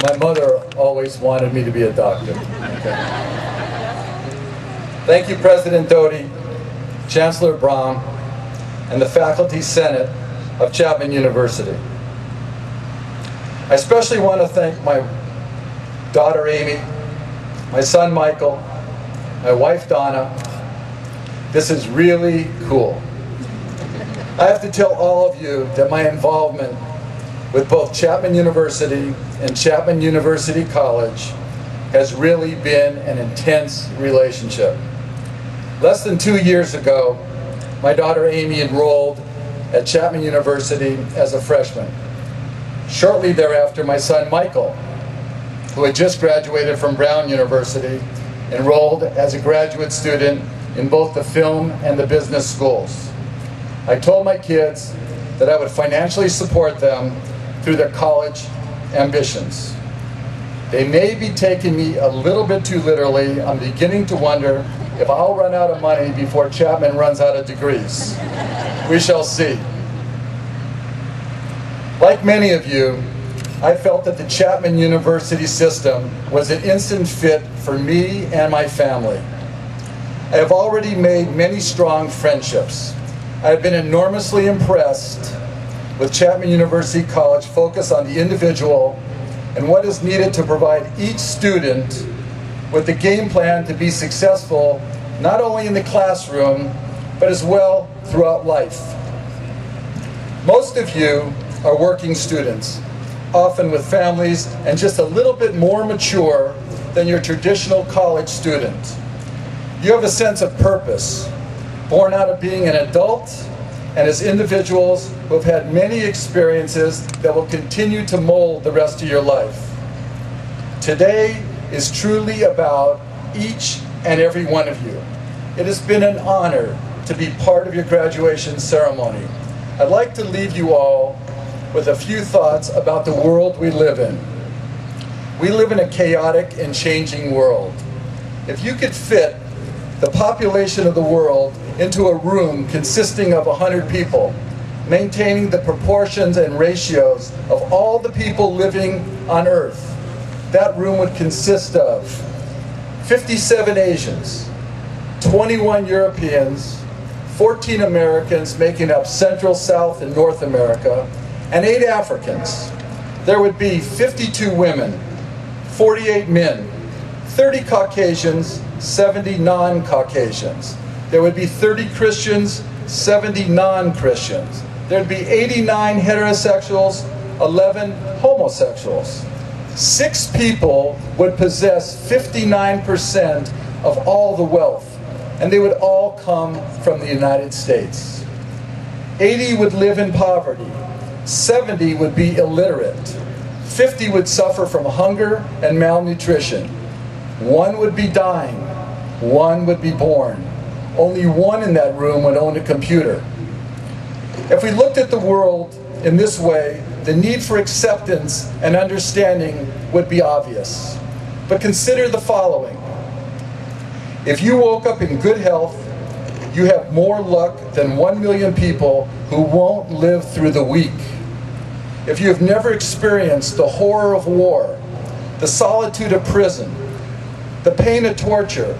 My mother always wanted me to be a doctor. Okay. Thank you, President Doty, Chancellor Brown, and the Faculty Senate of Chapman University. I especially want to thank my daughter Amy, my son Michael, my wife Donna. This is really cool. I have to tell all of you that my involvement with both Chapman University and Chapman University College has really been an intense relationship. Less than 2 years ago, my daughter Amy enrolled at Chapman University as a freshman. Shortly thereafter, my son Michael, who had just graduated from Brown University, enrolled as a graduate student in both the film and the business schools. I told my kids that I would financially support them through their college ambitions. They may be taking me a little bit too literally. I'm beginning to wonder if I'll run out of money before Chapman runs out of degrees. We shall see. Like many of you, I felt that the Chapman University system was an instant fit for me and my family. I have already made many strong friendships. I have been enormously impressed with Chapman University College focus on the individual and what is needed to provide each student with the game plan to be successful, not only in the classroom, but as well throughout life. Most of you are working students, often with families and just a little bit more mature than your traditional college student. You have a sense of purpose, born out of being an adult and as individuals who have had many experiences that will continue to mold the rest of your life. Today is truly about each and every one of you. It has been an honor to be part of your graduation ceremony. I'd like to leave you all with a few thoughts about the world we live in. We live in a chaotic and changing world. If you could fit the population of the world into a room consisting of 100 people, maintaining the proportions and ratios of all the people living on Earth, that room would consist of 57 Asians, 21 Europeans, 14 Americans making up Central, South, and North America, and 8 Africans. There would be 52 women, 48 men, 30 Caucasians, 70 non-Caucasians. There would be 30 Christians, 70 non-Christians. There'd be 89 heterosexuals, 11 homosexuals. 6 people would possess 59% of all the wealth, and they would all come from the United States. 80 would live in poverty. 70 would be illiterate. 50 would suffer from hunger and malnutrition. 1 would be dying. 1 would be born. Only 1 in that room would own a computer. If we looked at the world in this way, the need for acceptance and understanding would be obvious. But consider the following. If you woke up in good health, you have more luck than 1 million people who won't live through the week. If you have never experienced the horror of war, the solitude of prison, the pain of torture,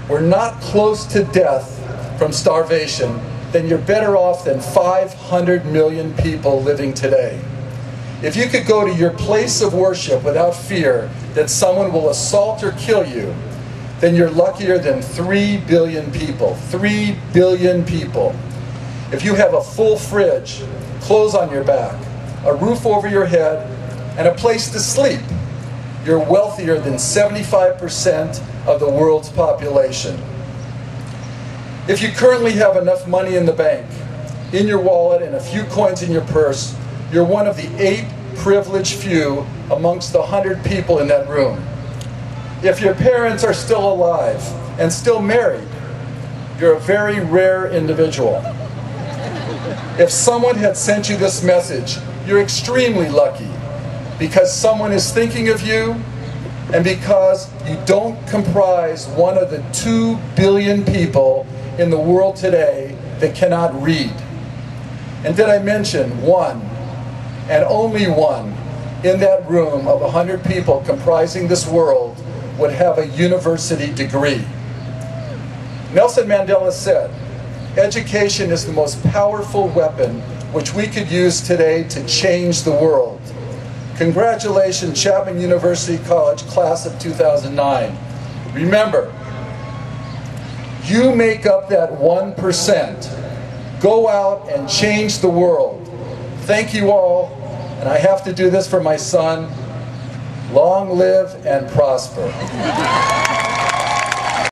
or not close to death from starvation, then you're better off than 500 million people living today. If you could go to your place of worship without fear that someone will assault or kill you, then you're luckier than 3 billion people. 3 billion people. If you have a full fridge, clothes on your back, a roof over your head, and a place to sleep, you're wealthier than 75% of the world's population. If you currently have enough money in the bank, in your wallet, and a few coins in your purse, you're one of the 8 privileged few amongst the 100 people in that room. If your parents are still alive and still married, you're a very rare individual. If someone had sent you this message, you're extremely lucky, because someone is thinking of you and because you don't comprise one of the 2 billion people in the world today that cannot read. And did I mention 1 and only one, in that room of 100 people comprising this world would have a university degree. Nelson Mandela said, "Education is the most powerful weapon which we could use today to change the world." Congratulations, Chapman University College class of 2009. Remember, you make up that 1%. Go out and change the world. Thank you all, and I have to do this for my son. Long live and prosper.